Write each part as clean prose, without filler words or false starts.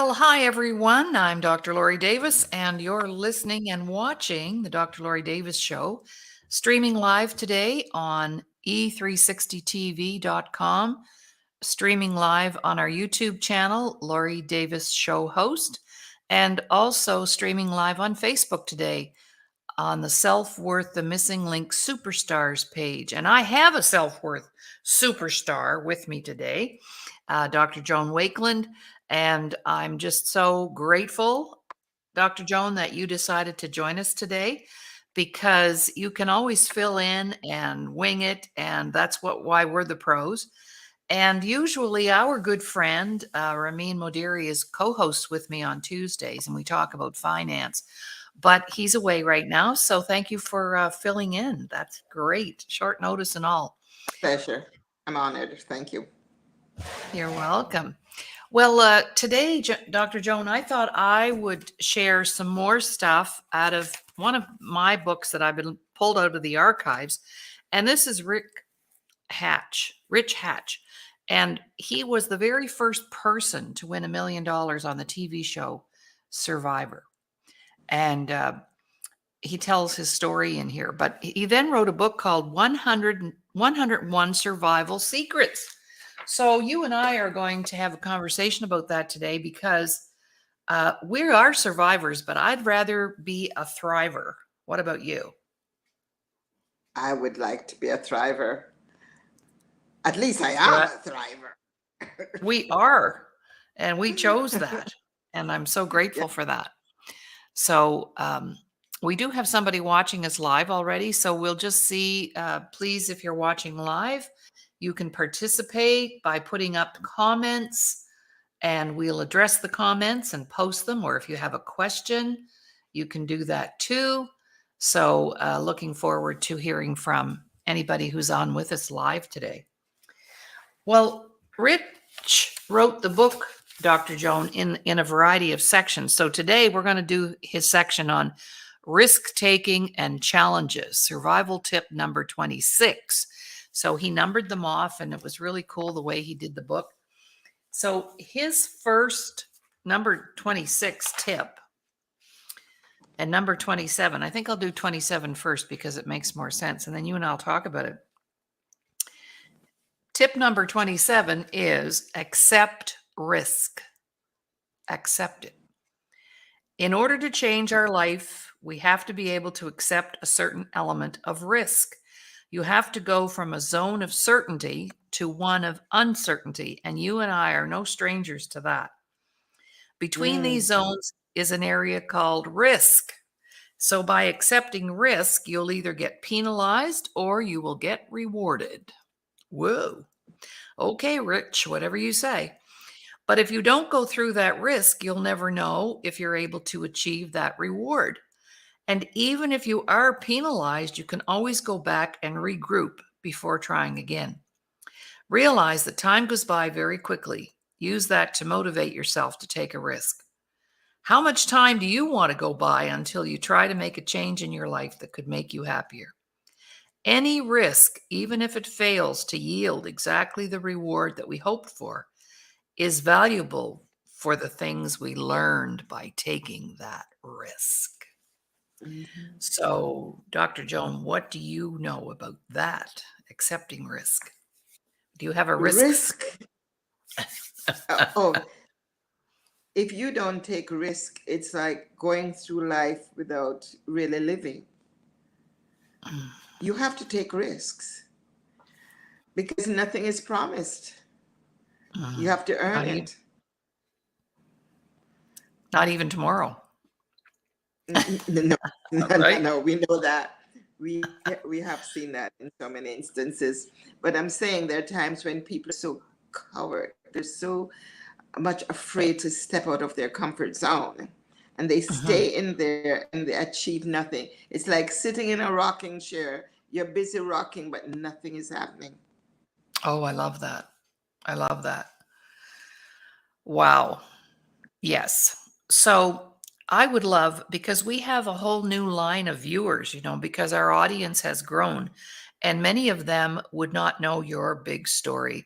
Well, hi everyone. I'm Dr. Laurie Davis, and you're listening and watching the Dr. Laurie Davis Show, streaming live today on e360tv.com, streaming live on our YouTube channel, Laurie Davis Show Host, and also streaming live on Facebook today on the Self-Worth the Missing Link Superstars page. And I have a Self-Worth superstar with me today, Dr. Joan Wakeland. And I'm just so grateful, Dr. Joan, that you decided to join us today, because you can always fill in and wing it. And that's why we're the pros. And usually our good friend, Ramin Modiri, is co-host with me on Tuesdays, and we talk about finance. But he's away right now, so thank you for filling in. That's great. Short notice and all. Pleasure. I'm honored. Thank you. You're welcome. Well, today, Dr. Joan, I thought I would share some more stuff out of one of my books that I've been pulled out of the archives. And this is Rich Hatch. And he was the very first person to win $1 million on the TV show Survivor. And he tells his story in here. But he then wrote a book called 101 Survival Secrets. So you and I are going to have a conversation about that today, because we are survivors, but I'd rather be a thriver. What about you? I would like to be a thriver. At least I am a thriver. We are, and we chose that. And I'm so grateful for that. So we do have somebody watching us live already. So we'll just see, please, if you're watching live, you can participate by putting up comments, and we'll address the comments and post them. Or if you have a question, you can do that too. So looking forward to hearing from anybody who's on with us live today. Well, Rich wrote the book, Dr. Joan, in a variety of sections. So today we're going to do his section on risk-taking and challenges, survival tip number 26. So he numbered them off, and it was really cool the way he did the book. So his first number 26 tip and number 27, I think I'll do 27 first because it makes more sense. And then you and I'll talk about it. Tip number 27 is accept risk. Accept it. In order to change our life, we have to be able to accept a certain element of risk. You have to go from a zone of certainty to one of uncertainty, and you and I are no strangers to that. Between these zones is an area called risk. So by accepting risk, you'll either get penalized or you will get rewarded. Whoa. Okay, Rich, whatever you say. But if you don't go through that risk, you'll never know if you're able to achieve that reward. And even if you are penalized, you can always go back and regroup before trying again. Realize that time goes by very quickly. Use that to motivate yourself to take a risk. How much time do you want to go by until you try to make a change in your life that could make you happier? Any risk, even if it fails to yield exactly the reward that we hoped for, is valuable for the things we learned by taking that risk. So, Dr. Joan, what do you know about that, accepting risk? Do you have a risk? If you don't take risk, it's like going through life without really living. You have to take risks because nothing is promised. You have to earn it. Not even tomorrow. No, right? No, we know that. We have seen that in so many instances. But I'm saying there are times when people are so coward. They're so much afraid to step out of their comfort zone. And they stay in there and they achieve nothing. It's like sitting in a rocking chair. You're busy rocking, but nothing is happening. Oh, I love that. I love that. Wow. Yes. So I would love, because we have a whole new line of viewers, because our audience has grown, and many of them would not know your big story.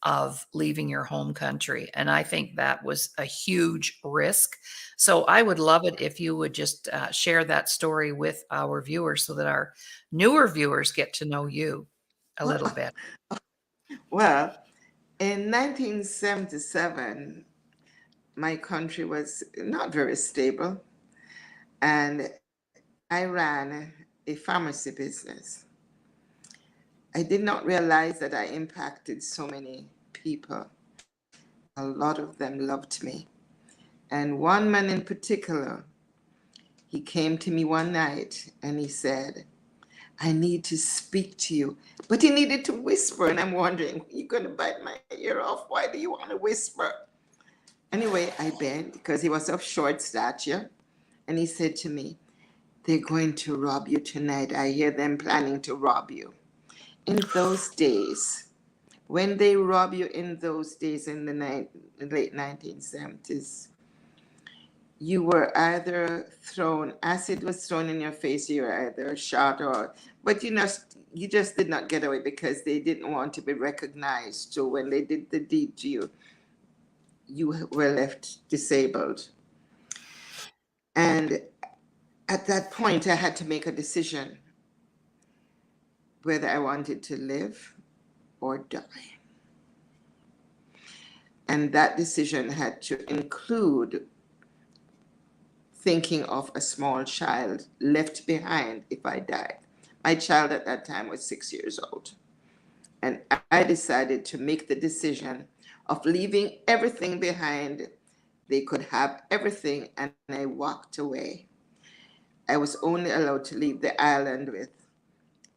of leaving your home country. And I think that was a huge risk. So I would love it if you would just share that story with our viewers so that our newer viewers get to know you a little Well, bit. well, in 1977, my country was not very stable, and I ran a pharmacy business. I did not realize that I impacted so many people. A lot of them loved me. And one man in particular, he came to me one night and he said, I need to speak to you. But he needed to whisper. And I'm wondering, you're going to bite my ear off? Why do you want to whisper? Anyway, I bent because he was of short stature. And he said to me, they're going to rob you tonight. I hear them planning to rob you. In those days, when they rob you in those days in the late 1970s, you were either thrown, acid was thrown in your face, you were either shot or, but you just did not get away because they didn't want to be recognized. So when they did the deed to you, you were left disabled. And at that point, I had to make a decision whether I wanted to live or die. And that decision had to include thinking of a small child left behind if I died. My child at that time was 6 years old. And I decided to make the decision of leaving everything behind. They could have everything, and I walked away. I was only allowed to leave the island with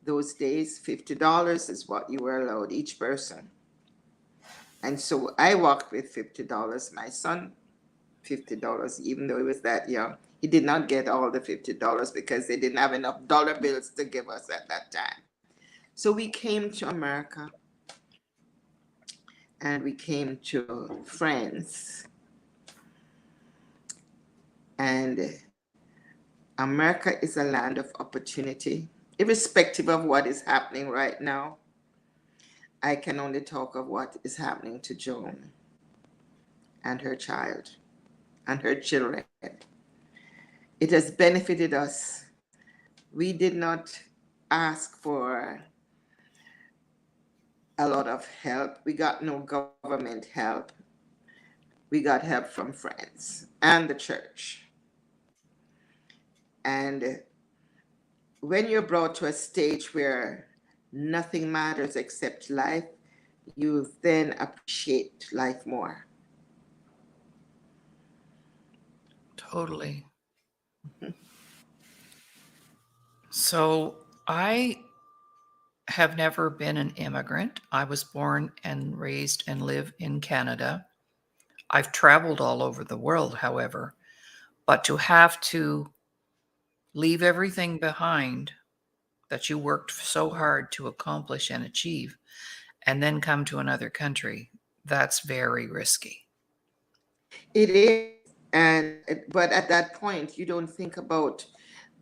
those days, $50 is what you were allowed each person. And so I walked with $50. My son, $50, even though he was that young. He did not get all the $50 because they didn't have enough dollar bills to give us at that time. So we came to America and we came to France. And America is a land of opportunity. Irrespective of what is happening right now, I can only talk of what is happening to Joan and her child and her children. It has benefited us. We did not ask for a lot of help. We got no government help. We got help from friends and the church. And when you're brought to a stage where nothing matters except life, you then appreciate life more. Totally. So I have never been an immigrant. I was born and raised and live in Canada. I've traveled all over the world, however, but to have to leave everything behind that you worked so hard to accomplish and achieve, and then come to another country, that's very risky. It is, and but at that point, you don't think about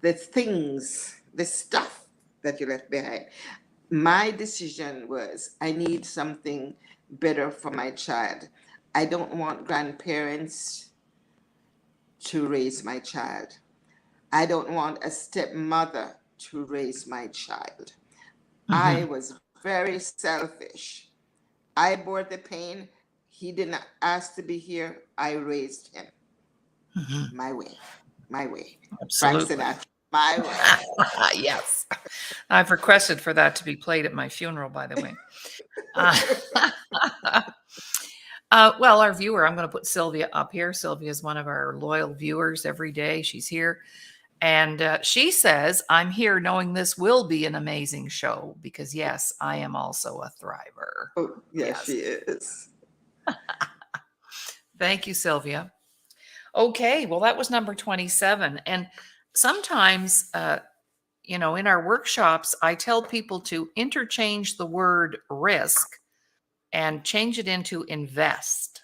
the things, the stuff that you left behind. My decision was I need something better for my child. I don't want grandparents to raise my child. I don't want a stepmother to raise my child. I Mhm, was very selfish. I bore the pain. He didn't ask to be here. I raised him mhm, my way, my way. Frank absolutely. Sinatra, my way. Yes. I've requested for that to be played at my funeral, by the way. Uh, well, our viewer, I'm going to put Sylvia up here. Sylvia is one of our loyal viewers every day. She's here. And she says, I'm here knowing this will be an amazing show because, yes, I am also a thriver. Oh, yeah, Yes. she is. Thank you, Sylvia. Okay. Well, that was number 27. And sometimes, in our workshops, I tell people to interchange the word risk and change it into invest.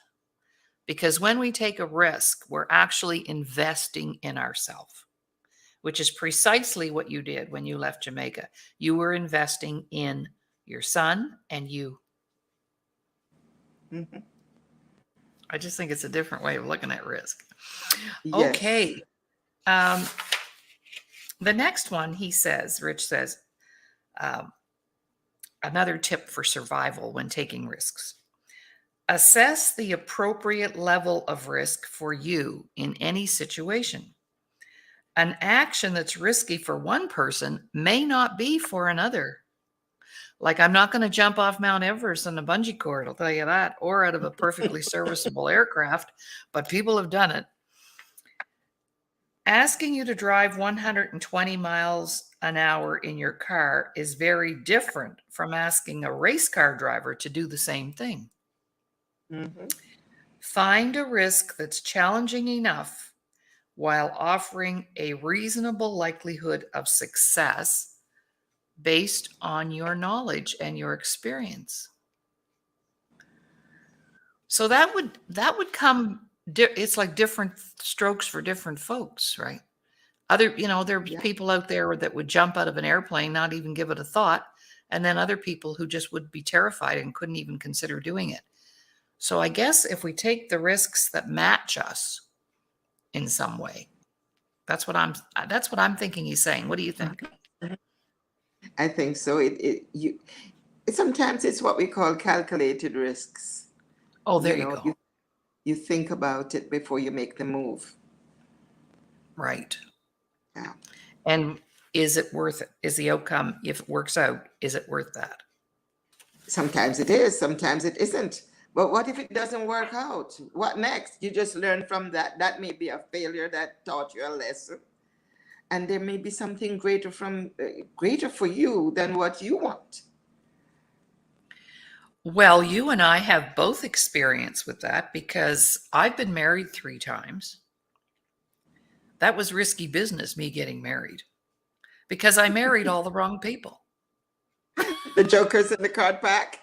Because when we take a risk, we're actually investing in ourselves, which is precisely what you did when you left Jamaica. You were investing in your son and you. Mhm. I just think it's a different way of looking at risk. Yes. Okay. Um, the next one, Rich says, um, another tip for survival when taking risks. Assess the appropriate level of risk for you in any situation. An action that's risky for one person may not be for another. Like, I'm not going to jump off Mount Everest on a bungee cord, I'll tell you that, or out of a perfectly serviceable aircraft, but people have done it. Asking you to drive 120 miles an hour in your car is very different from asking a race car driver to do the same thing. Mhm. Find a risk that's challenging enough while offering a reasonable likelihood of success based on your knowledge and your experience. So that would come. It's like different strokes for different folks, right? There's Yeah. people out there that would jump out of an airplane, not even give it a thought, and then other people who just would be terrified and couldn't even consider doing it. So I guess if we take the risks that match us in some way, that's what I'm thinking he's saying. What do you think? Mhm. I think so. Sometimes it's what we call calculated risks. Oh, there You you know, go. you think about it before you make the move. Right. Yeah. And is it worth it? Is the outcome, if it works out, is it worth that? Sometimes it is, sometimes it isn't. But what if it doesn't work out? What next? You just learn from that. That may be a failure that taught you a lesson, and there may be something greater for you than what you want. Well, you and I have both experience with that because I've been married 3 times. That was risky business, me getting married, because I married all the wrong people. The jokers in the card pack.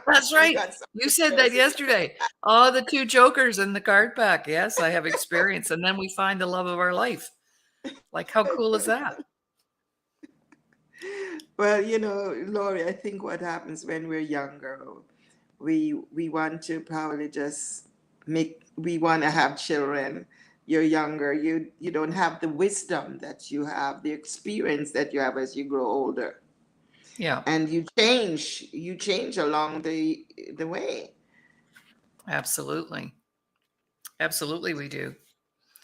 That's You right. got some You said that jokers in the yesterday. Oh, the 2 jokers in the card pack. Yes, I have experience. And then we find the love of our life. Like, how cool is that? Well, Laurie, I think what happens when we're younger, we want to probably just we want to have children. You're younger, you don't have the wisdom that you have, the experience that you have as you grow older. Yeah, And you change along the way. absolutely. Absolutely, we do.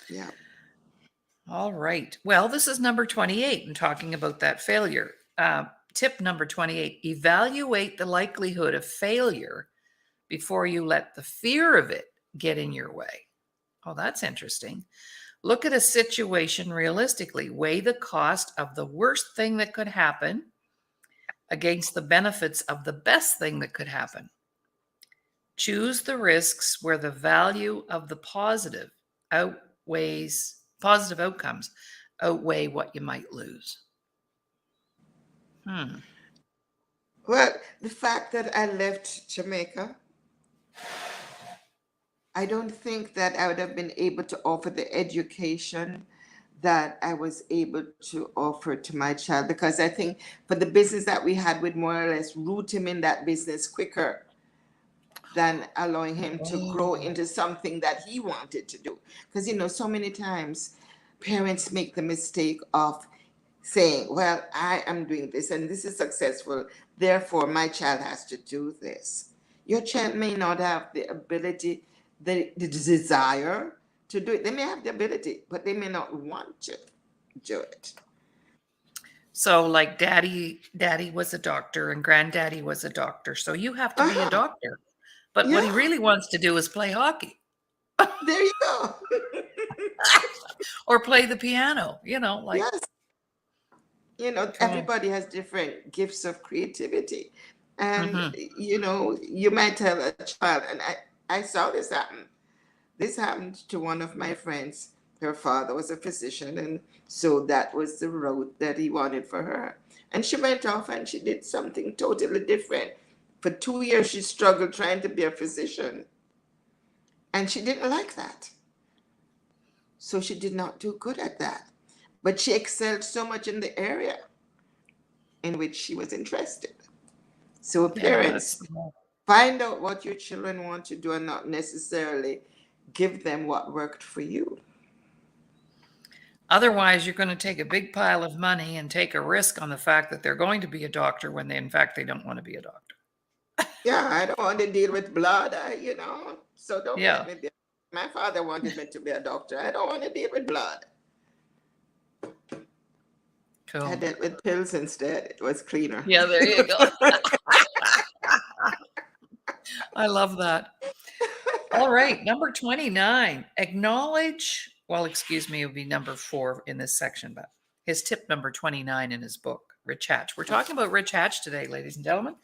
Yeah. All right. Well, this is number 28 and talking about that failure. Tip number 28, evaluate the likelihood of failure before you let the fear of it get in your way. Oh, that's interesting. Look at a situation realistically. Weigh the cost of the worst thing that could happen against the benefits of the best thing that could happen. Choose the risks where the value of the positive outcomes outweigh what you might lose. Hmm. Well, the fact that I left Jamaica, I don't think that I would have been able to offer the education that I was able to offer to my child, because I think for the business that we had, would more or less root him in that business quicker than allowing him to grow Oh, into something that he wanted to do. Because, so many times parents make the mistake of saying, well, I am doing this and this is successful, therefore my child has to do this. Your child may not have the ability, the desire to do it. They may have the ability, but they may not want to do it. so like daddy was a doctor and granddaddy was a doctor. So you have to be a Uh-huh. doctor. But what he Yeah, really wants to do is play hockey there you go. or play the piano, like, Yes. oh, Everybody has different gifts of creativity. And, mhm. you might tell a child, and I saw this happen. This happened to one of my friends. Her father was a physician, and so that was the road that he wanted for her. And she went off and she did something totally different. For 2 years, she struggled trying to be a physician, and she didn't like that. So she did not do good at that. But she excelled so much in the area in which she was interested. So Yeah, that's parents, cool. Find out what your children want to do and not necessarily give them what worked for you. Otherwise, you're going to take a big pile of money and take a risk on the fact that they're going to be a doctor when they, in fact, they don't want to be a doctor. Yeah, I don't want to deal with blood, so don't Yeah. let me be. My father wanted me to be a doctor. I don't want to deal with blood. Cool. I dealt with pills instead. It was cleaner. Yeah, there you go. I love that. All right, number 29. Acknowledge, well, excuse me, it would be number 4 in this section, but his tip number 29 in his book, Rich Hatch. We're talking about Rich Hatch today, ladies and gentlemen.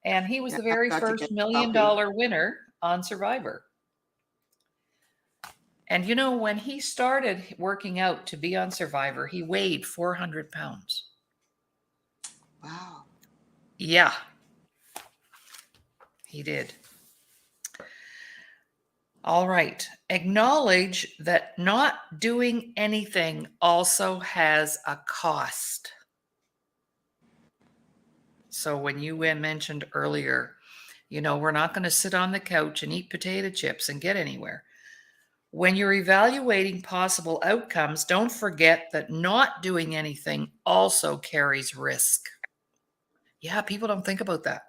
And he was Yeah, the I've very got to first get $1 a million copy. winner on Survivor. And you know, when he started working out to be on Survivor, he weighed 400 pounds. Wow. Yeah, he did. All right. Acknowledge that not doing anything also has a cost. So when you mentioned earlier, we're not going to sit on the couch and eat potato chips and get anywhere. When you're evaluating possible outcomes, don't forget that not doing anything also carries risk. Yeah, people don't think about that.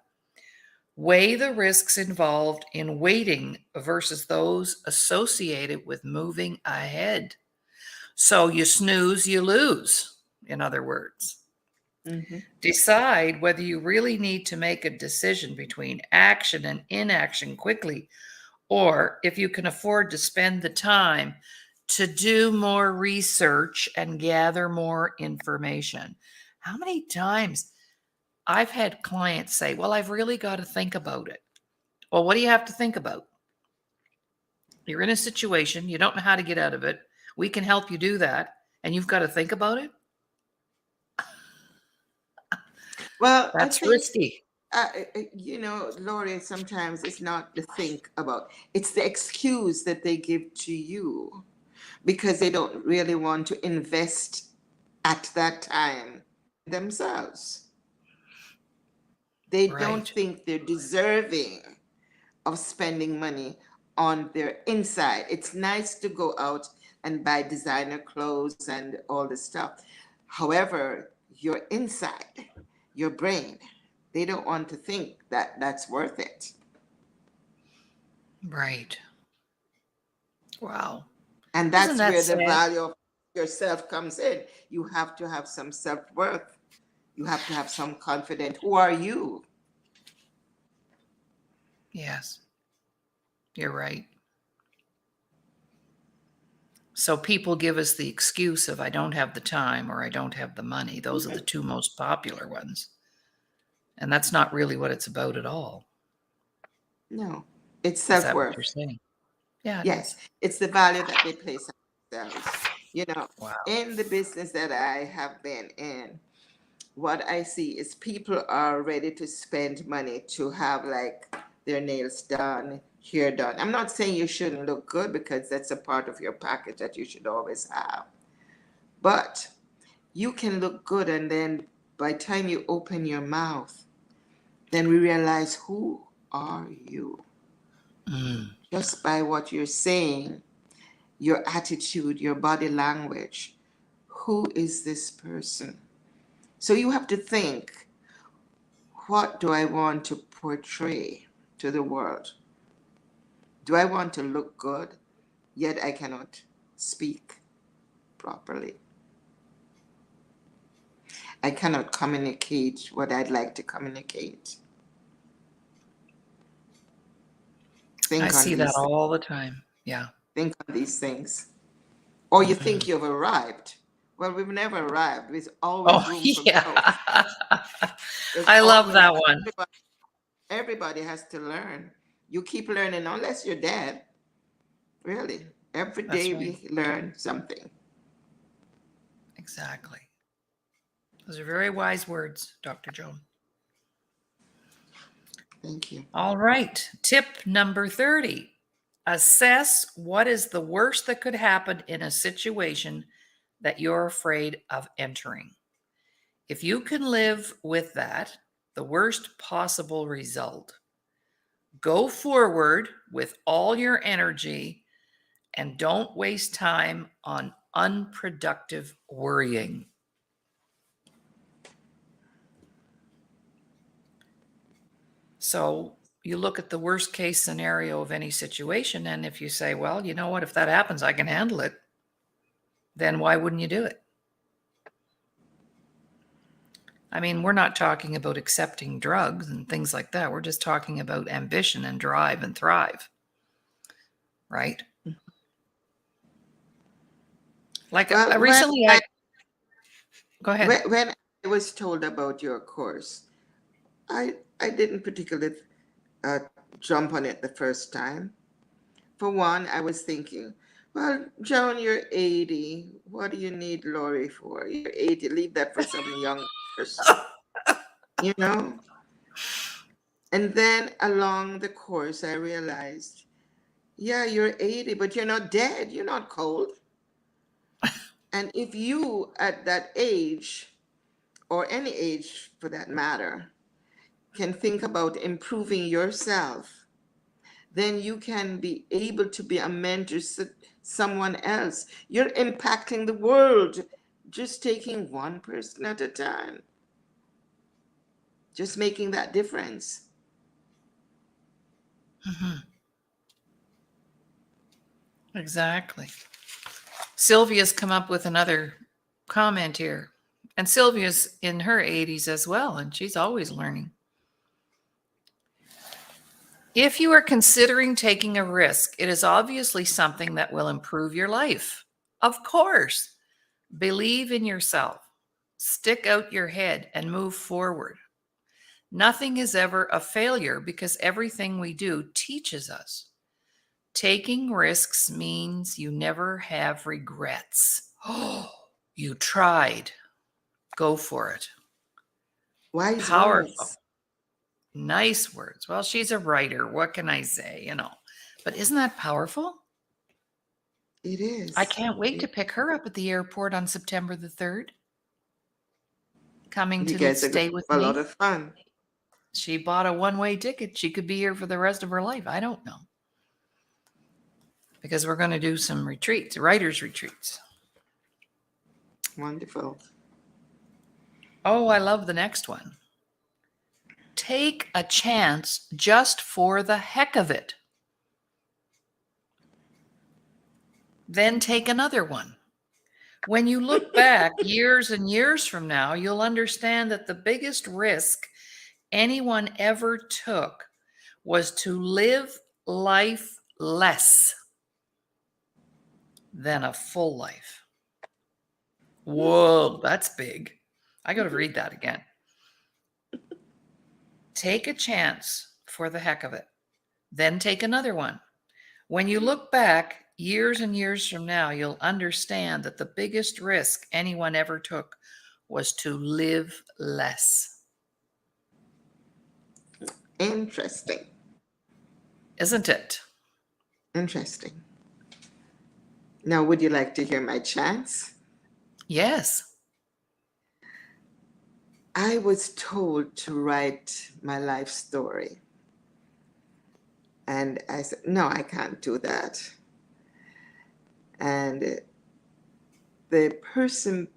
Weigh the risks involved in waiting versus those associated with moving ahead. So you snooze, you lose, in other words. Mm-hmm. Decide whether you really need to make a decision between action and inaction quickly, or if you can afford to spend the time to do more research and gather more information. How many times I've had clients say, well, I've really got to think about it. Well, what do you have to think about? You're in a situation, you don't know how to get out of it. We can help you do that. And you've got to think about it. Well, I That's think, risky. Laurie, sometimes it's not the think about, it's the excuse that they give to you because they don't really want to invest at that time themselves. They don't Right. think they're deserving of spending money on their inside. It's nice to go out and buy designer clothes and all this stuff. However, your inside, your brain, they don't want to think that that's worth it. Right. Wow. And Isn't that's that where the sad? value of yourself comes in. You have to have some self-worth. You have to have some confidence. Who are you? Yes, you're right. So people give us the excuse of I don't have the time or I don't have the money. Those are the two most popular ones. And that's not really what it's about at all. No, it's Is that what you're self-worth. saying? Yeah, it Yes, is. it's the value that they place on themselves. You know, Wow. in the business that I have been in, what I see is people are ready to spend money to have like their nails done, hair done. I'm not saying you shouldn't look good because that's a part of your package that you should always have. But you can look good and then by the time you open your mouth, then we realize who are you? Mm. Just by what you're saying, your attitude, your body language. Who is this person? So you have to think, what do I want to portray to the world? Do I want to look good, yet I cannot speak properly? I cannot communicate what I'd like to communicate. I Think on see that these things. all the time. Yeah. Think on these things. Or you Mhm. think you've arrived. Well, we've never arrived. There's always Oh, room for yeah. growth. There's I love always that one. everybody has to learn. You keep learning unless you're dead. Really. Every That's day right. we learn something. Exactly. Those are very wise words, Dr. Joan. Thank you. All right. Tip number 30. Assess what is the worst that could happen in a situation that you're afraid of entering. If you can live with that, the worst possible result, Go forward with all your energy and don't waste time on unproductive worrying. So you look at the worst case scenario of any situation, and if you say, well, you know what, if that happens, I can handle it, then why wouldn't you do it? I mean, we're not talking about accepting drugs and things like that. We're just talking about ambition and drive and thrive, right? Like Well, recently, go ahead. when I was told about your course, I didn't particularly uh, jump on it the first time. For one, I was thinking, well, Joan, you're 80. What do you need Laurie for? You're 80. Leave that for some young person, you know? And then along the course, I realized, yeah, you're 80, but you're not dead. You're not cold. And if you, at that age, or any age for that matter, can think about improving yourself, then you can be able to be a mentor to someone else. You're impacting the world, just taking one person at a time, just making that difference. Mhm. Exactly. Sylvia's come up with another comment here. And Sylvia's in her 80s as well, and she's always learning. If you are considering taking a risk, it is obviously something that will improve your life. Of course, believe in yourself, stick out your head, and move forward. Nothing is ever a failure because everything we do teaches us. Taking risks means you never have regrets. Oh, you tried. Go for it. Wise Powerful. words. Nice words. Well, she's a writer. What can I say? But isn't that powerful? It I is. can't wait to pick her up at the airport on September the 3rd, coming You to guys are going stay to with have a lot me. of fun. She bought a one-way ticket. She could be here for the rest of her life. I don't know. Because we're going to do some retreats, writers' retreats. Wonderful. Oh, I love the next one. Take a chance just for the heck of it. Then take another one. When you look back years and years from now, you'll understand that the biggest risk anyone ever took was to live life less than a full life. Whoa, that's big. I got to read that again. Take a chance for the heck of it. Then take another one. When you look back years and years from now, you'll understand that the biggest risk anyone ever took was to live less. Interesting. Isn't it? Interesting. Now, would you like to hear my chants? Yes. I was told to write my life story. And I said, no, I can't do that. And the person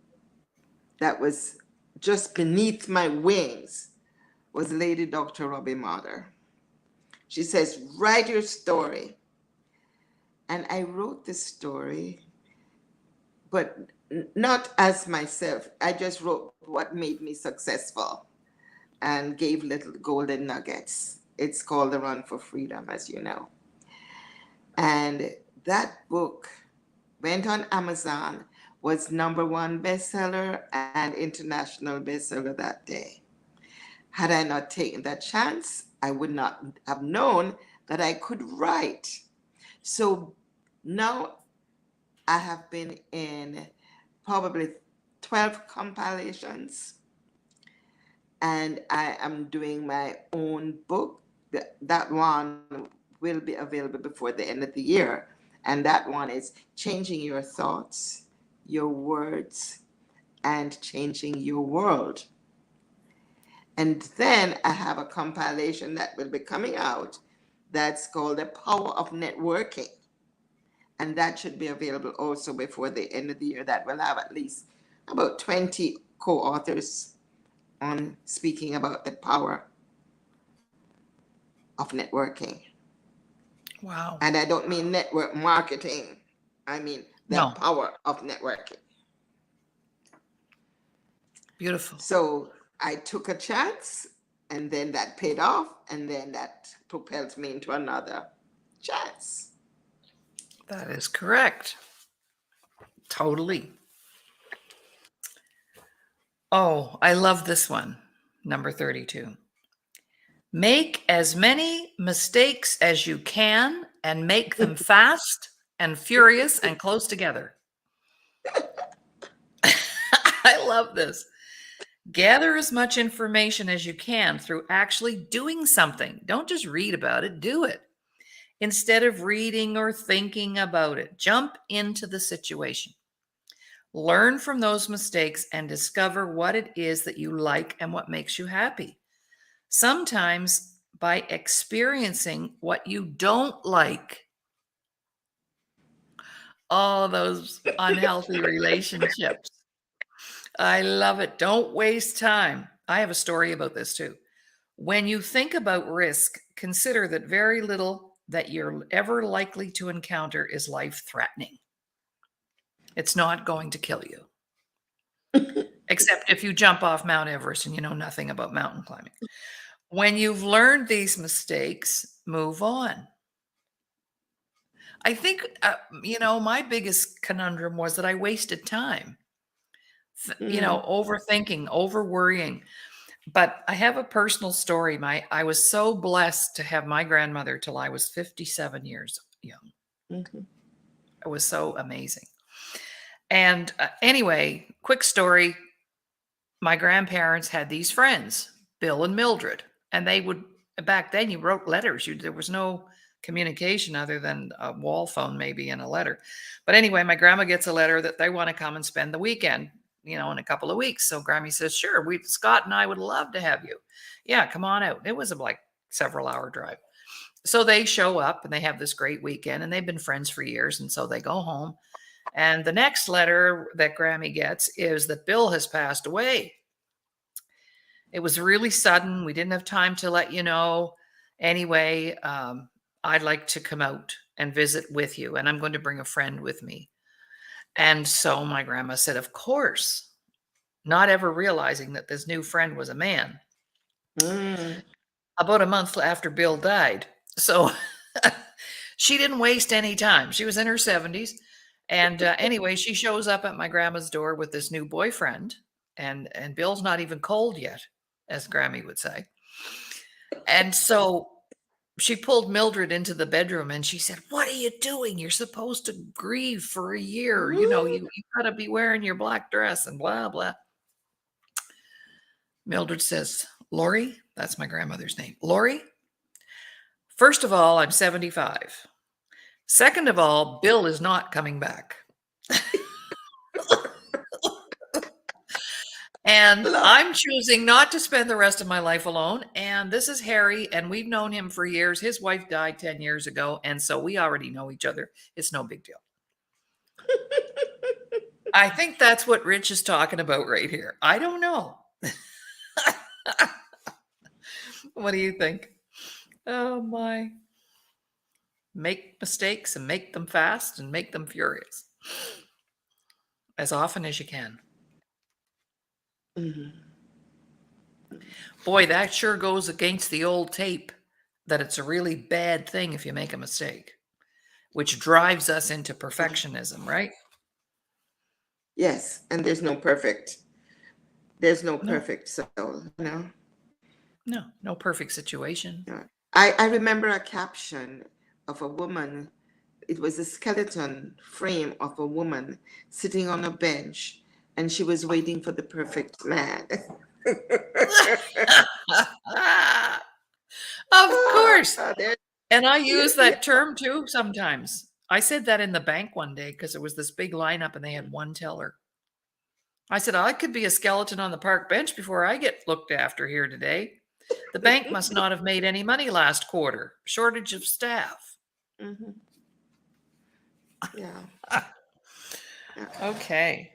that was just beneath my wings was Lady Dr. Robbie Motter. She says, write your story. And I wrote the story, but not as myself. I just wrote what made me successful and gave little golden nuggets. It's called The Run for Freedom, as you know. And that book went on Amazon, was #1 bestseller and international bestseller that day. Had I not taken that chance, I would not have known that I could write. So now I have been in probably 12 compilations, and I am doing my own book. That one will be available before the end of the year. And that one is changing your thoughts, your words, and changing your world. And then I have a compilation that will be coming out that's called The Power of Networking. And that should be available also before the end of the year. That will have at least about 20 co-authors on speaking about the power of networking. Wow. And I don't mean network marketing, I mean the No. power of networking. Beautiful. So I took a chance, and then that paid off, and then that propelled me into another chance. That is correct. Totally. Oh, I love this one. Number 32. Make as many mistakes as you can and make them fast and furious and close together. I love this. Gather as much information as you can through actually doing something. Don't just read about it, do it. Instead of reading or thinking about it, jump into the situation. Learn from those mistakes and discover what it is that you like and what makes you happy. Sometimes by experiencing what you don't like, all those unhealthy relationships. I love it. Don't waste time. I have a story about this too. When you think about risk, consider that very little that you're ever likely to encounter is life threatening. It's not going to kill you, except if you jump off Mount Everest and you know nothing about mountain climbing. When you've learned these mistakes, move on. I think, my biggest conundrum was that I wasted time, overthinking, over worrying. But I have a personal story. I was so blessed to have my grandmother till I was 57 years young. Mhm. It was so amazing. And anyway, quick story. My grandparents had these friends, Bill and Mildred, and they would, back then you wrote letters. There was no communication other than a wall phone maybe and a letter. But anyway, my grandma gets a letter that they want to come and spend the weekend, in a couple of weeks. So Grammy says, sure, Scott and I would love to have you. Yeah, come on out. It was like several hour drive. So they show up and they have this great weekend, and they've been friends for years. And so they go home. And the next letter that Grammy gets is that Bill has passed away. It was really sudden. We didn't have time to let you know. Anyway, I'd like to come out and visit with you, and I'm going to bring a friend with me. And so my grandma said, of course, not ever realizing that this new friend was a man. Mm. About a month after Bill died. So she didn't waste any time. She was in her 70s. And anyway, she shows up at my grandma's door with this new boyfriend. And Bill's not even cold yet, as Grammy would say. And so she pulled Mildred into the bedroom and she said, what are you doing? You're supposed to grieve for a year. You got to be wearing your black dress and blah, blah. Mildred says, Laurie, that's my grandmother's name. Laurie, first of all, I'm 75. Second of all, Bill is not coming back. And I'm choosing not to spend the rest of my life alone. And this is Harry, and we've known him for years. His wife died 10 years ago, and so we already know each other. It's no big deal. I think that's what Rich is talking about right here. I don't know. What do you think? Oh, my. Make mistakes and make them fast and make them furious as often as you can. Mhm. Boy, that sure goes against the old tape that it's a really bad thing if you make a mistake, which drives us into perfectionism, right? Yes, and there's no perfect. There's no No, perfect soul, no perfect situation. No. I remember a caption of a woman. It was a skeleton frame of a woman sitting on a bench, and she was waiting for the perfect man. Of course. There- And I use yeah. that term too sometimes. I said that in the bank one day because it was this big lineup and they had one teller. I said, I could be a skeleton on the park bench before I get looked after here today. The bank must not have made any money last quarter. Shortage of staff. Hmm. Yeah. Yeah. Okay.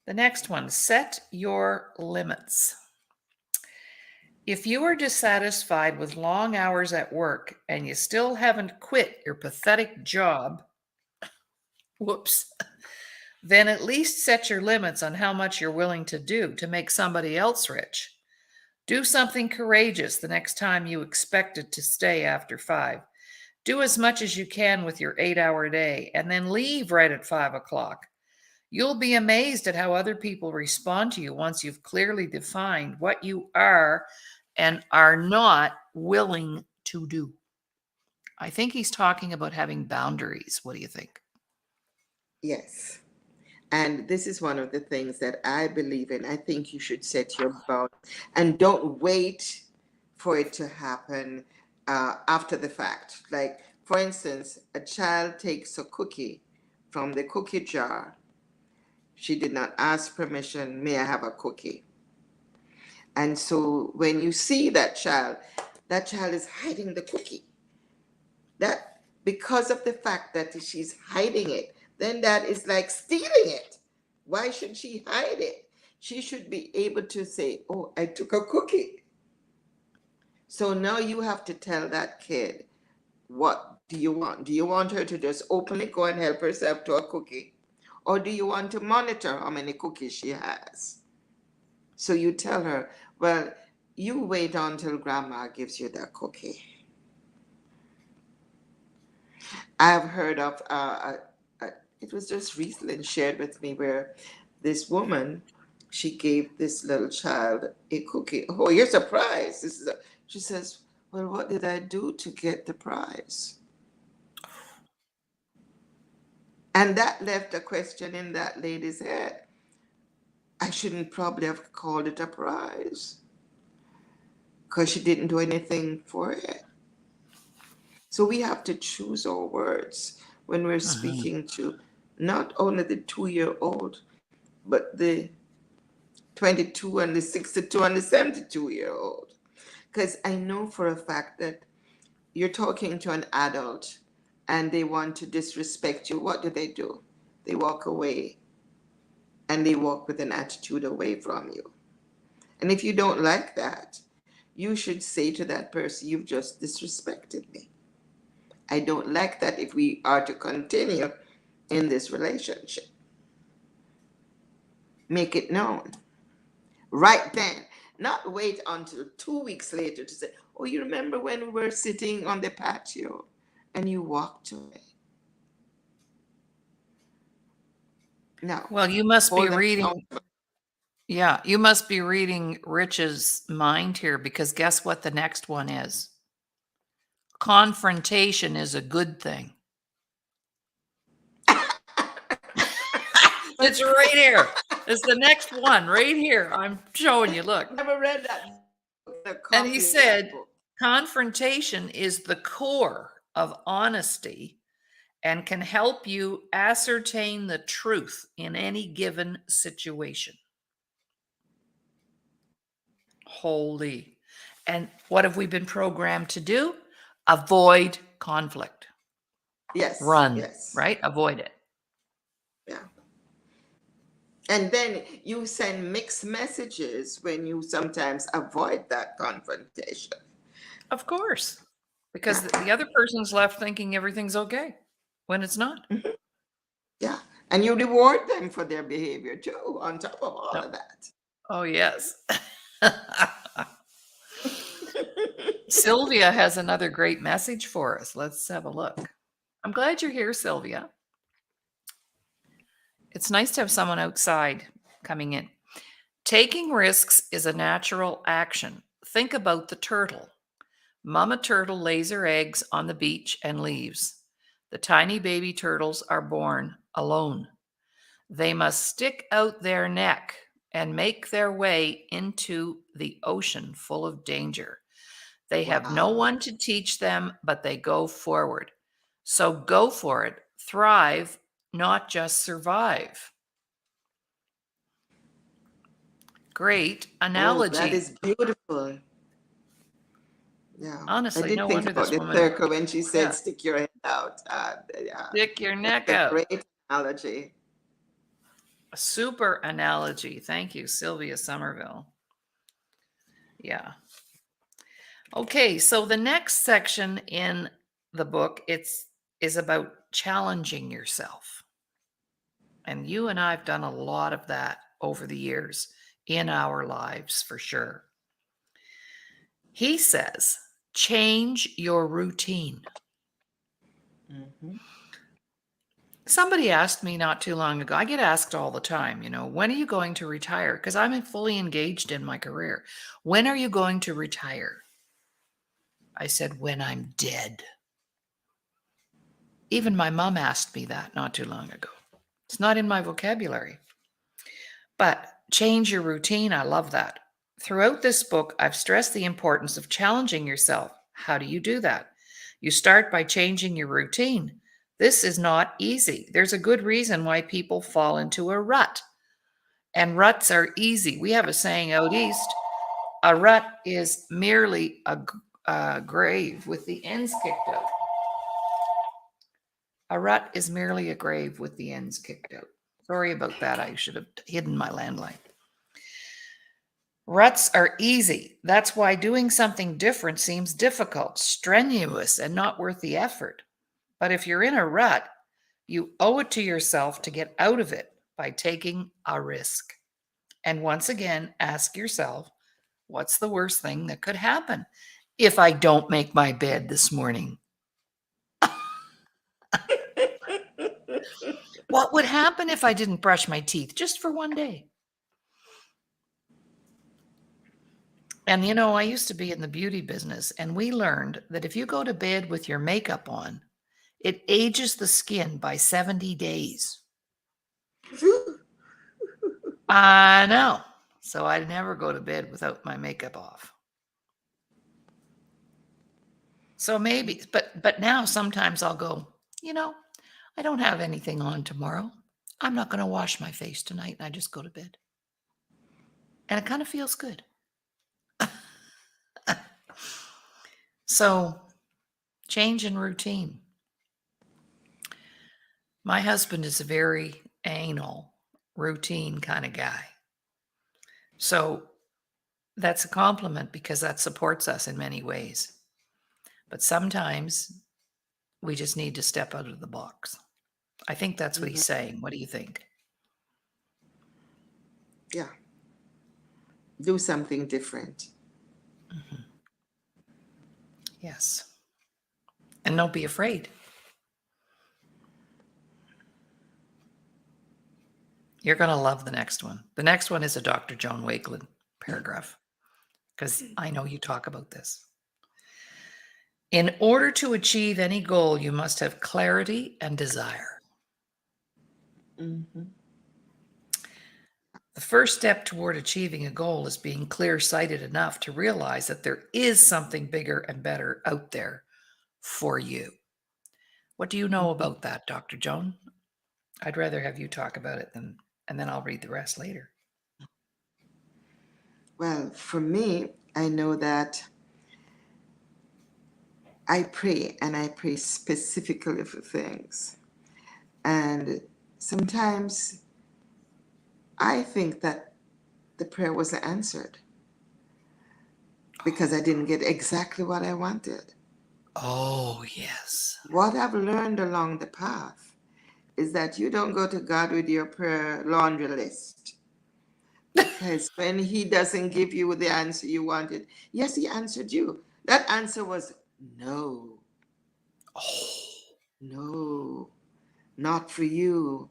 The next one, set your limits. If you are dissatisfied with long hours at work and you still haven't quit your pathetic job, whoops, then at least set your limits on how much you're willing to do to make somebody else rich. Do something courageous the next time you expected to stay after 5. Do as much as you can with your 8-hour day and then leave right at 5 o'clock. You'll be amazed at how other people respond to you once you've clearly defined what you are and are not willing to do. I think he's talking about having boundaries. What do you think? Yes. And this is one of the things that I believe in. I think you should set your boundaries and don't wait for it to happen after the fact. Like, for instance, a child takes a cookie from the cookie jar. She did not ask permission, may I have a cookie? And so when you see that child is hiding the cookie. That because of the fact that she's hiding it, then that is like stealing it. Why should she hide it? She should be able to say, oh, I took a cookie. So now you have to tell that kid, what do you want? Do you want her to just openly go and help herself to a cookie? Or do you want to monitor how many cookies she has? So you tell her, well, you wait until grandma gives you that cookie. I've heard of, it was just recently shared with me where this woman, she gave this little child a cookie. Oh, here's a prize. She says, well, what did I do to get the prize? And that left a question in that lady's head. I shouldn't probably have called it a prize because she didn't do anything for it. So we have to choose our words when we're Mhm. speaking to not only the 2-year-old, but the 22 and the 62 and the 72-year-old. Because I know for a fact that you're talking to an adult and they want to disrespect you. What do? They walk away and they walk with an attitude away from you. And if you don't like that, you should say to that person, you've just disrespected me. I don't like that if we are to continue in this relationship. Make it known right then, not wait until 2 weeks later to say, oh, you remember when we were sitting on the patio and you walked away? No, Well, you must be hold them reading, accountable. yeah, you must be reading Rich's mind here because guess what the next one is? Confrontation is a good thing. It's right here. It's the next one right here. I'm showing you. Look. Never read that book, a And he copy of that said, book. confrontation is the core of honesty and can help you ascertain the truth in any given situation. Holy. And what have we been programmed to do? Avoid conflict. Yes, Run, yes, right? Avoid it. yeah. And then you send mixed messages when you sometimes avoid that confrontation. Of course. Because Yeah, the other person's left thinking everything's okay when it's not. mhm, yeah. And you reward them for their behavior too, on top of all No. of that. Oh, yes. Sylvia has another great message for us. Let's have a look. I'm glad you're here, Sylvia. It's nice to have someone outside coming in. Taking risks is a natural action. Think about the turtle. Mama turtle lays her eggs on the beach and leaves. The tiny baby turtles are born alone. They must stick out their neck and make their way into the ocean full of danger. They have no Wow. one to teach them, but they go forward. So go for it. Thrive, not just survive. Great Oh, that analogy. is beautiful. Yeah. I Honestly, did no think wonder about this the woman, circle when she said yeah, stick your head out. Yeah. stick your That's neck a out. great analogy. A super analogy. Thank you, Sylvia Somerville. Yeah. Okay, so the next section in the book is about challenging yourself. And you and I've done a lot of that over the years in our lives for sure. He says, change your routine. Hmm. Somebody asked me not too long ago, I get asked all the time, when are you going to retire? Because I'm fully engaged in my career. When are you going to retire? I said, when I'm dead. Even my mom asked me that not too long ago. It's not in my vocabulary. But change your routine. I love that. Throughout this book, I've stressed the importance of challenging yourself. How do you do that? You start by changing your routine. This is not easy. There's a good reason why people fall into a rut. And ruts are easy. We have a saying out east, a rut is merely a grave with the ends kicked out. A rut is merely a grave with the ends kicked out. Sorry about that. I should have hidden my landline. Ruts are easy. That's why doing something different seems difficult, strenuous, and not worth the effort. But if you're in a rut, you owe it to yourself to get out of it by taking a risk. And once again, ask yourself, what's the worst thing that could happen if I don't make my bed this morning? What would happen if I didn't brush my teeth just for one day? And I used to be in the beauty business, and we learned that if you go to bed with your makeup on, it ages the skin by 70 days. I know. So I never go to bed without my makeup off. So maybe, but now sometimes I'll go, I don't have anything on tomorrow. I'm not going to wash my face tonight. And I just go to bed. And it kind of feels good. So change in routine. My husband is a very anal, routine kind of guy. So that's a compliment because that supports us in many ways. But sometimes we just need to step out of the box. I think that's what he's Mhm. saying. What do you think? Yeah. Do something different. Mhm. Yes. And don't be afraid. You're going to love the next one. The next one is a Dr. Joan Wakeland paragraph because I know you talk about this. In order to achieve any goal, you must have clarity and desire. Hmm. The first step toward achieving a goal is being clear-sighted enough to realize that there is something bigger and better out there for you. What do you know Hmm. about that, Dr. Joan? I'd rather have you talk about it and then I'll read the rest later. Well, for me, I know that I pray and I pray specifically for things. And sometimes I think that the prayer wasn't answered because I didn't get exactly what I wanted. Oh, yes. What I've learned along the path is that you don't go to God with your prayer laundry list because when He doesn't give you the answer you wanted, yes, He answered you. That answer was no, Oh, no, not for you.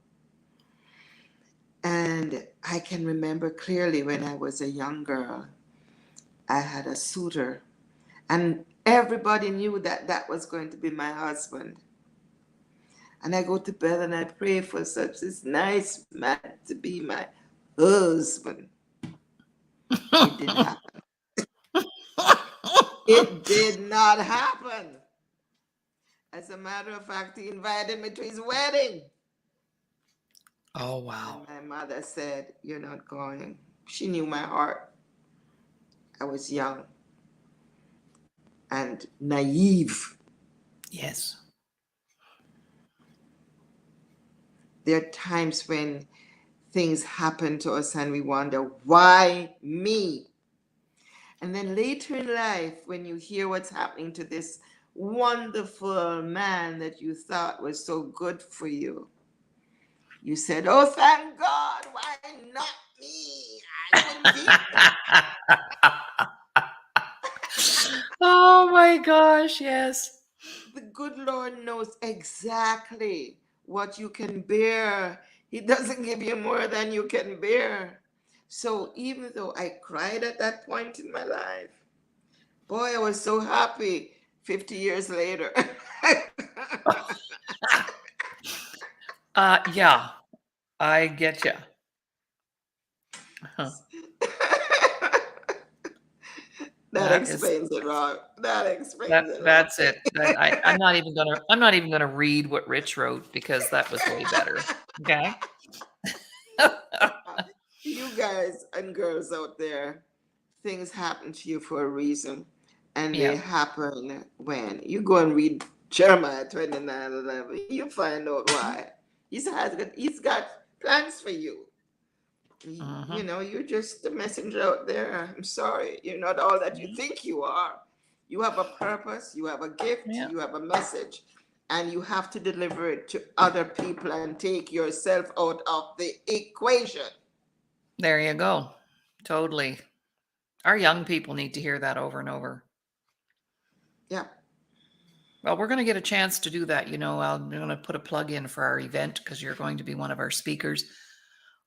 And I can remember clearly when I was a young girl, I had a suitor, and everybody knew that that was going to be my husband. And I go to bed and I pray for such this nice man to be my husband. It didn't happen. It did not happen. As a matter of fact, he invited me to his wedding. oh, wow. And my mother said, "You're not going." She knew my heart. I was young and naive. Yes. There are times when things happen to us and we wonder, why me? And then later in life, when you hear what's happening to this wonderful man that you thought was so good for you, you said, oh, thank God, why not me? I couldn't be. Oh my gosh, yes. The good Lord knows exactly what you can bear. He doesn't give you more than you can bear. So even though I cried at that point in my life, boy, I was so happy 50 years later. Yeah, I get you. Huh. That That is explains it, Rob. That explains it, that's Rob. it. I'm not even gonna read what Rich wrote because that was way better. Okay. You guys and girls out there, things happen to you for a reason. And they Yeah. happen when you go and read Jeremiah 29:11. You find out why. He's got plans for you. You Mhm. know, you're just a messenger out there. I'm sorry. You're not all that you Yeah. think you are. You have a purpose, you have a gift, Yeah. you have a message, and you have to deliver it to other people and take yourself out of the equation. There you go. Totally. Our young people need to hear that over and over. Yeah. Well, we're going to get a chance to do that. I'm going to put a plug in for our event because you're going to be one of our speakers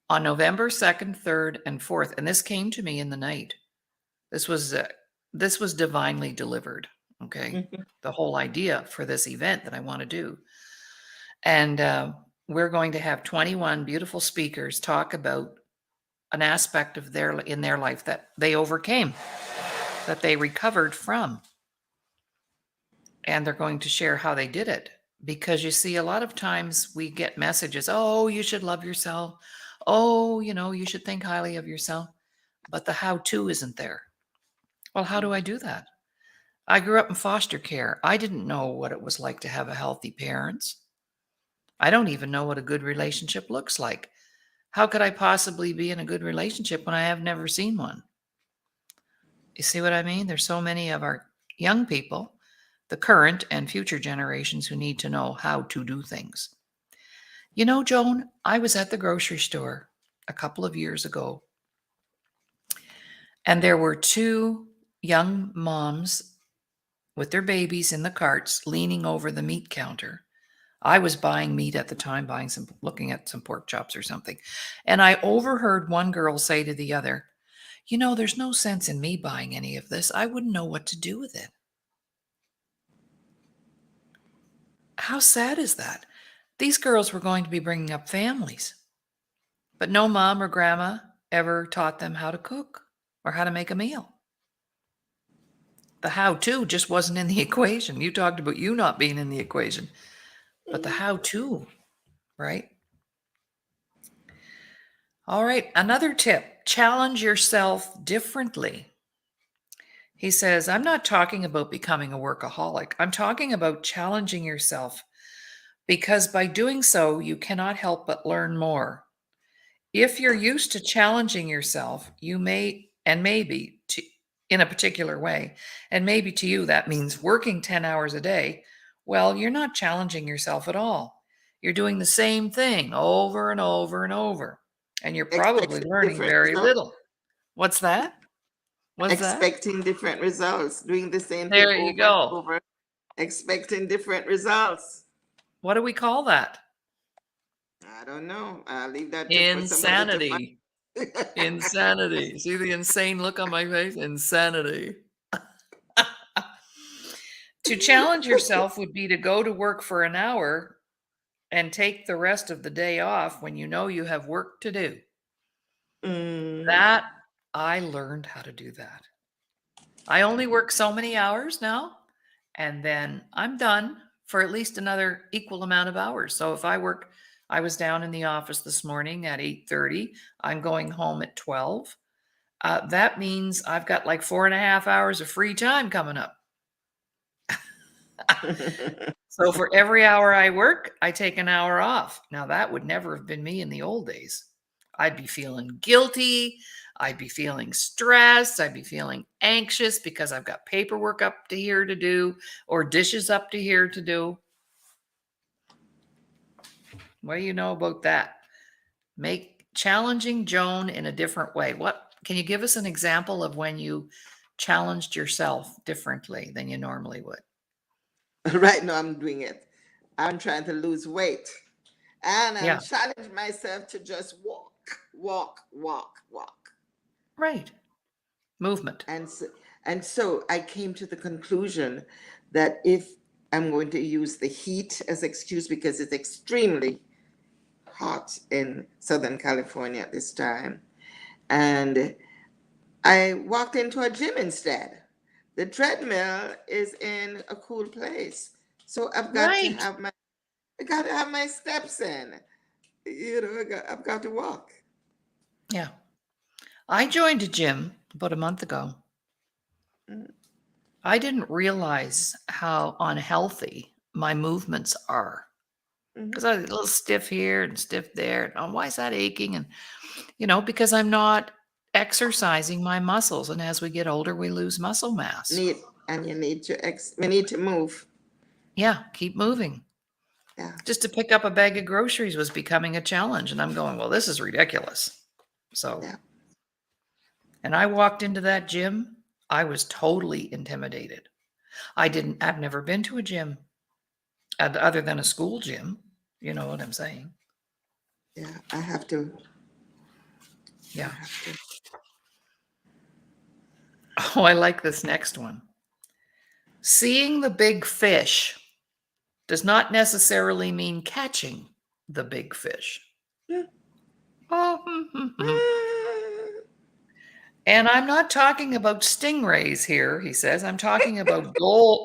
on November 2nd, 3rd, and 4th. And this came to me in the night. This was uh, this was divinely delivered. Okay, Mhm. the whole idea for this event that I want to do, and we're going to have 21 beautiful speakers talk about an aspect of their life that they overcame, that they recovered from, and they're going to share how they did it. Because you see, a lot of times we get messages, oh, you should love yourself. Oh, you should think highly of yourself. But the how to isn't there. Well, how do I do that? I grew up in foster care. I didn't know what it was like to have a healthy parents. I don't even know what a good relationship looks like. How could I possibly be in a good relationship when I have never seen one? You see what I mean? There's so many of our young people, the current and future generations, who need to know how to do things. Joan, I was at the grocery store a couple of years ago, and there were two young moms with their babies in the carts leaning over the meat counter. I was buying meat at the time, looking at some pork chops or something. And I overheard one girl say to the other, there's no sense in me buying any of this. I wouldn't know what to do with it. How sad is that? These girls were going to be bringing up families, but no mom or grandma ever taught them how to cook or how to make a meal. The how to just wasn't in the equation. You talked about you not being in the equation, but the how to, right? All right, another tip, challenge yourself differently. He says, I'm not talking about becoming a workaholic. I'm talking about challenging yourself because by doing so, you cannot help but learn more. If you're used to challenging yourself, you may, and maybe to, in a particular way, and maybe to you that means working 10 hours a day, well, you're not challenging yourself at all. You're doing the same thing over and over and over, and you're probably Expecting learning different very results. little. What's that? What's that? Expecting different results. Doing the same thing There you over and go. over. Expecting different results. What do we call that? I don't know. I'll leave that for somebody to find. Insanity. Insanity. See the insane look on my face? Insanity. To challenge yourself would be to go to work for an hour and take the rest of the day off when you know you have work to do. Mm, That I learned how to do that. I only work so many hours now, and then I'm done for at least another equal amount of hours. So if I was down in the office this morning at 8:30, I'm going home at 12. that means I've got like 4.5 hours of free time coming up. So for every hour I work, I take an hour off. Now, that would never have been me in the old days. I'd be feeling guilty. I'd be feeling stressed. I'd be feeling anxious because I've got paperwork up to here to do or dishes up to here to do. What do you know about that? Make challenging Joan in a different way. What can you give us an example of when you challenged yourself differently than you normally would? Right now, I'm doing it. I'm trying to lose weight, and I'm Yeah, challenging myself to just walk, walk, walk, walk. right. Movement. And so, and so I came to the conclusion that if I'm going to use the heat as excuse because it's extremely hot in Southern California at this time, and I walked into a gym instead. The treadmill is in a cool place, so Right. I got to have my steps in. I've got to walk. Yeah. I joined a gym about a month ago. Mm. I didn't realize how unhealthy my movements are because Mhm. I was a little stiff here and stiff there. And, oh, why is that aching? And, because I'm not exercising my muscles. And as we get older, we lose muscle mass. Need and you need to we need to move. Yeah, keep moving. Yeah, Just to pick up a bag of groceries was becoming a challenge. And I'm going, well, this is ridiculous. So, yeah. and I walked into that gym. I was totally intimidated. I've never been to a gym other than a school gym. You know what I'm saying? Yeah, I have to. I Yeah. have to. Oh, I like this next one. Seeing the big fish does not necessarily mean catching the big fish. Oh, and I'm not talking about stingrays here, he says. I'm talking about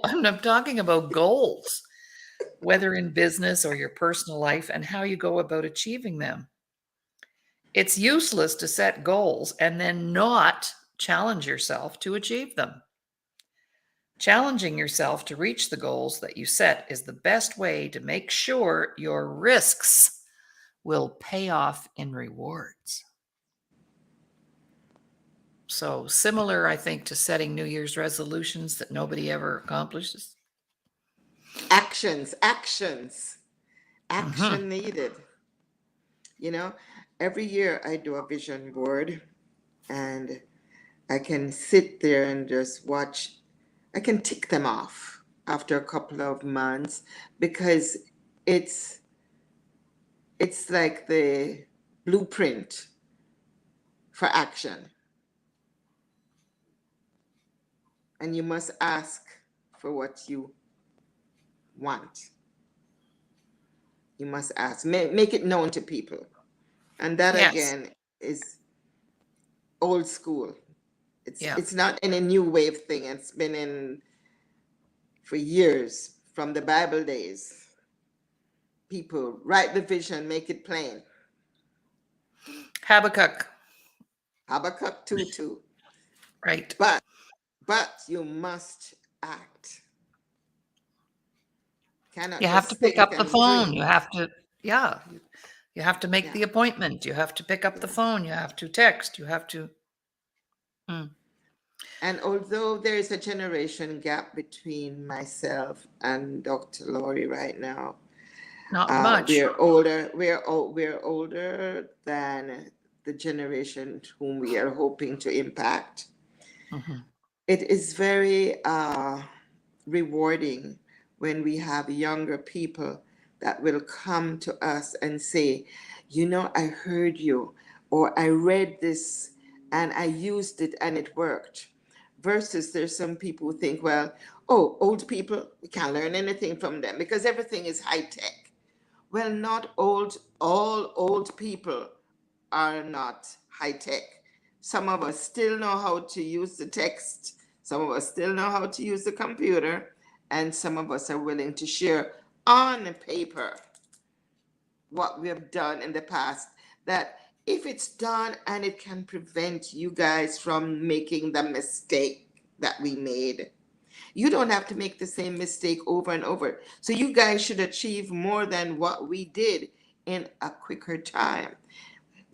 I'm talking about goals, whether in business or your personal life, and how you go about achieving them. It's useless to set goals and then not challenge yourself to achieve them. Challenging yourself to reach the goals that you set is the best way to make sure your risks will pay off in rewards. So, similar, I think, to setting New Year's resolutions that nobody ever accomplishes. Actions, actions, Hmm. action needed. You know, every year I do a vision board, and I can sit there and just watch. I can tick them off after a couple of months because it's it's like the blueprint for action. And you must ask for what you want. You must ask. Make it known to people. And that Yes. again is old school. Yeah. It's not in a new wave thing. It's been in for years from the Bible days. People write the vision, make it plain. Habakkuk. Habakkuk 2:2. Right. But you must act. You Cannot have to just pick think up the and phone. dream. You have to, yeah. You have to make Yeah, the appointment. You have to pick up the yeah. phone. You have to text. You have to. Mm, And although there is a generation gap between myself and Dr. Laurie right now, not much. we're older. We're older than the generation whom we are hoping to impact. Hmm. It is very rewarding when we have younger people that will come to us and say, I heard you, or I read this and I used it and it worked. Versus there's some people who think, well, oh, old people, we can't learn anything from them because everything is high tech. Well, not all old people are not high tech. Some of us still know how to use the text, some of us still know how to use the computer, and some of us are willing to share on paper what we have done in the past that if it's done and it can prevent you guys from making the mistake that we made, you don't have to make the same mistake over and over. So you guys should achieve more than what we did in a quicker time.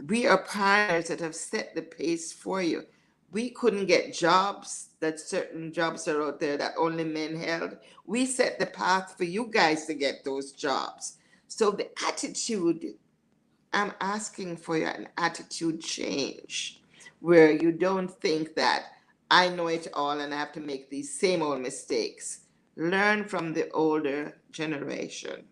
We are pioneers that have set the pace for you. We couldn't get jobs, that certain jobs are out there that only men held. We set the path for you guys to get those jobs. So the attitude, I'm asking for an attitude change where you don't think that I know it all and I have to make these same old mistakes. Learn from the older generation.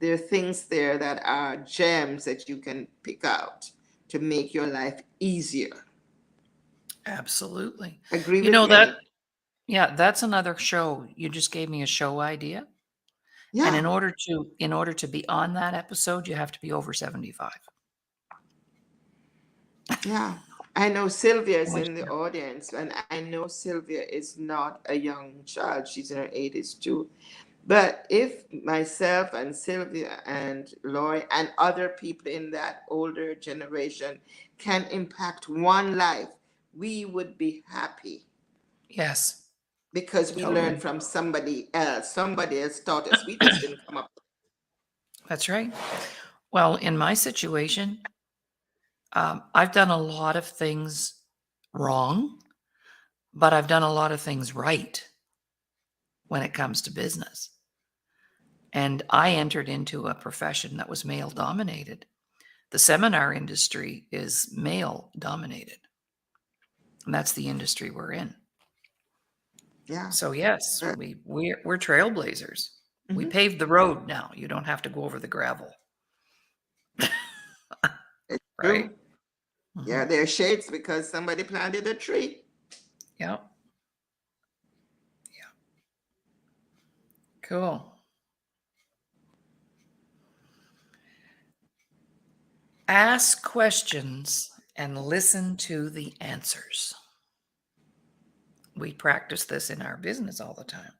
There are things there that are gems that you can pick out to make your life easier. Absolutely. Agree You with know that, me? yeah, that's another show. You just gave me a show idea. And Yeah, in order to be on that episode, you have to be over 75. yeah. I know Sylvia is Only in the fair. audience, and I know Sylvia is not a young child. She's in her 80s too. But if myself and Sylvia and Laurie and other people in that older generation can impact one life, we would be happy Yes, because we learned totally. from somebody else. Somebody else taught us. We just didn't come up. That's right. Well, in my situation, I've done a lot of things wrong, but I've done a lot of things right when it comes to business. And I entered into a profession that was male dominated. The seminar industry is male dominated, and that's the industry we're in. Yeah. So yes, we're trailblazers. We Mhm. paved the road now. You don't have to go over the gravel, It's right? true. Hmm. Yeah, there are shades because somebody planted a tree. Yeah. Yeah. Cool. Ask questions and listen to the answers. We practice this in our business all the time.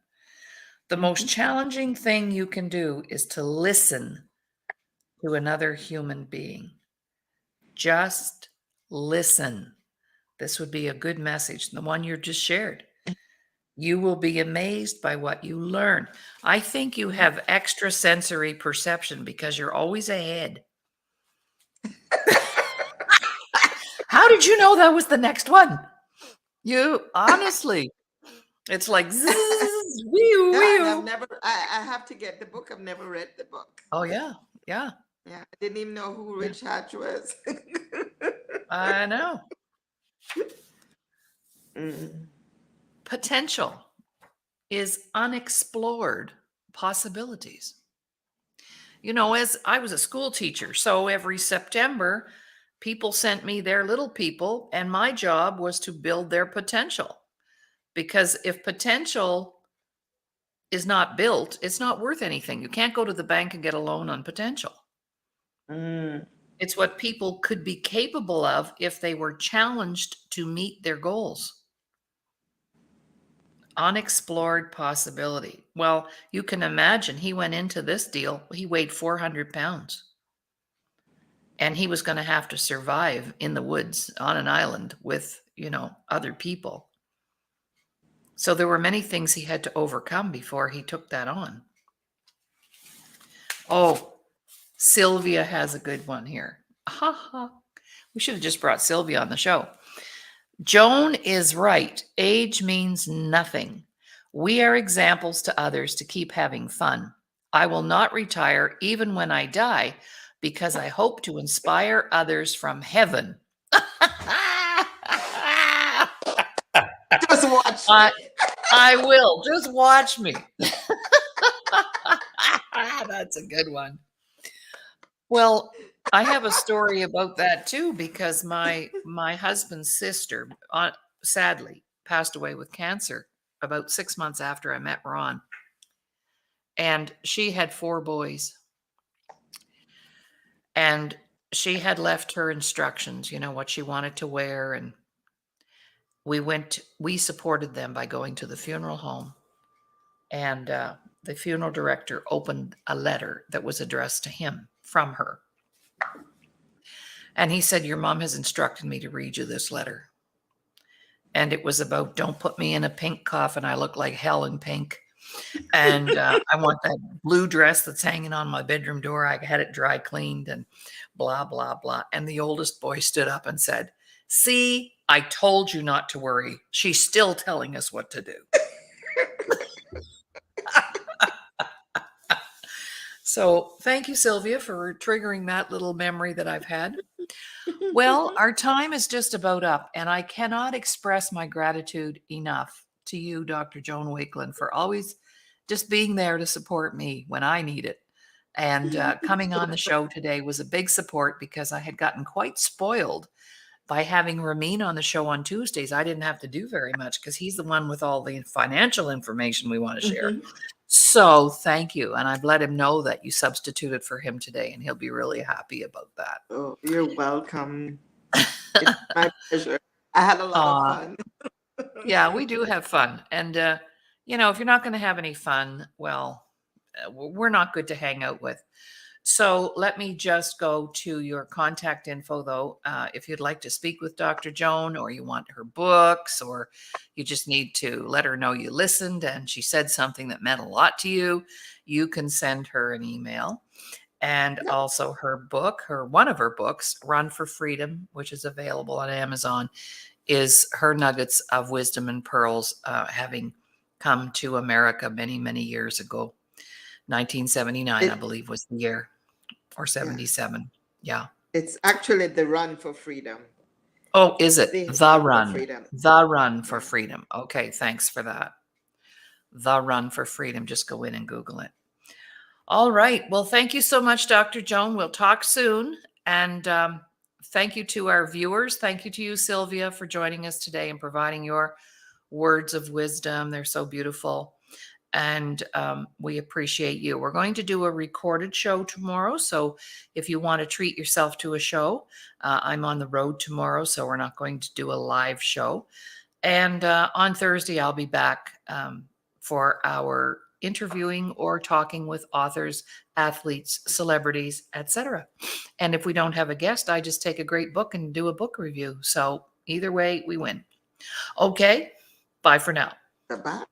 The most Mhm. challenging thing you can do is to listen to another human being. Just listen. This would be a good message, the one you just shared. You will be amazed by what you learn. I think you have extrasensory perception because you're always ahead. How did you know that was the next one? You honestly, it's like zzz, wee Yeah, and I've wee. never, I have to get the book. I've never read the book. Oh yeah, yeah, Yeah, I didn't even know who yeah. Rich Hatch was. I know. Mm. Potential is unexplored possibilities. You know, as I was a school teacher, so every September, people sent me their little people, and my job was to build their potential. Because if potential is not built, it's not worth anything. You can't go to the bank and get a loan on potential. Mm. It's what people could be capable of if they were challenged to meet their goals. Unexplored possibility. Well, you can imagine he went into this deal, he weighed 400 pounds. And he was going to have to survive in the woods on an island with, other people. So there were many things he had to overcome before he took that on. Oh, Sylvia has a good one here. Ha ha. We should have just brought Sylvia on the show. Joan is right. Age means nothing. We are examples to others to keep having fun. I will not retire even when I die because I hope to inspire others from heaven. Just watch I, me. I will. Just watch me. That's a good one. Well, I have a story about that too because my husband's sister sadly passed away with cancer about 6 months after I met Ron, and she had 4 boys, and she had left her instructions, what she wanted to wear, and we supported them by going to the funeral home, and the funeral director opened a letter that was addressed to him from her. And he said, your mom has instructed me to read you this letter. And it was about, don't put me in a pink coffin. I look like hell in pink. And I want that blue dress that's hanging on my bedroom door. I had it dry cleaned and blah, blah, blah. And the oldest boy stood up and said, see, I told you not to worry. She's still telling us what to do. So thank you, Sylvia, for triggering that little memory that I've had. Well, our time is just about up, and I cannot express my gratitude enough to you, Dr. Joan Wakeland, for always just being there to support me when I need it. And coming on the show today was a big support because I had gotten quite spoiled by having Ramin on the show on Tuesdays. I didn't have to do very much because he's the one with all the financial information we want to share. Mhm. So thank you. And I've let him know that you substituted for him today, and he'll be really happy about that. Oh, you're welcome. It's my pleasure. I had a lot of fun. Yeah, we do have fun. And, you know, if you're not going to have any fun, well, we're not good to hang out with. So let me just go to your contact info, though. If you'd like to speak with Dr. Joan, or you want her books, or you just need to let her know you listened and she said something that meant a lot to you, you can send her an email. And Yep. also her book, one of her books, Run for Freedom, which is available on Amazon, is her nuggets of wisdom and pearls, having come to America many, many years ago. 1979, I believe, was the year, or 77. Yeah. It's actually the Run for Freedom. Oh, is it? The The Run for Run. Freedom. The Run for Yeah. Freedom. Okay, thanks for that. The Run for Freedom. Just go in and Google it. All right. Well, thank you so much, Dr. Joan. We'll talk soon. And thank you to our viewers. Thank you to you, Sylvia, for joining us today and providing your words of wisdom. They're so beautiful. And we appreciate you. We're going to do a recorded show tomorrow. So if you want to treat yourself to a show, I'm on the road tomorrow, so we're not going to do a live show. And on Thursday, I'll be back for our interviewing or talking with authors, athletes, celebrities, etc. And if we don't have a guest, I just take a great book and do a book review. So either way, we win. Okay, bye for now. Bye-bye.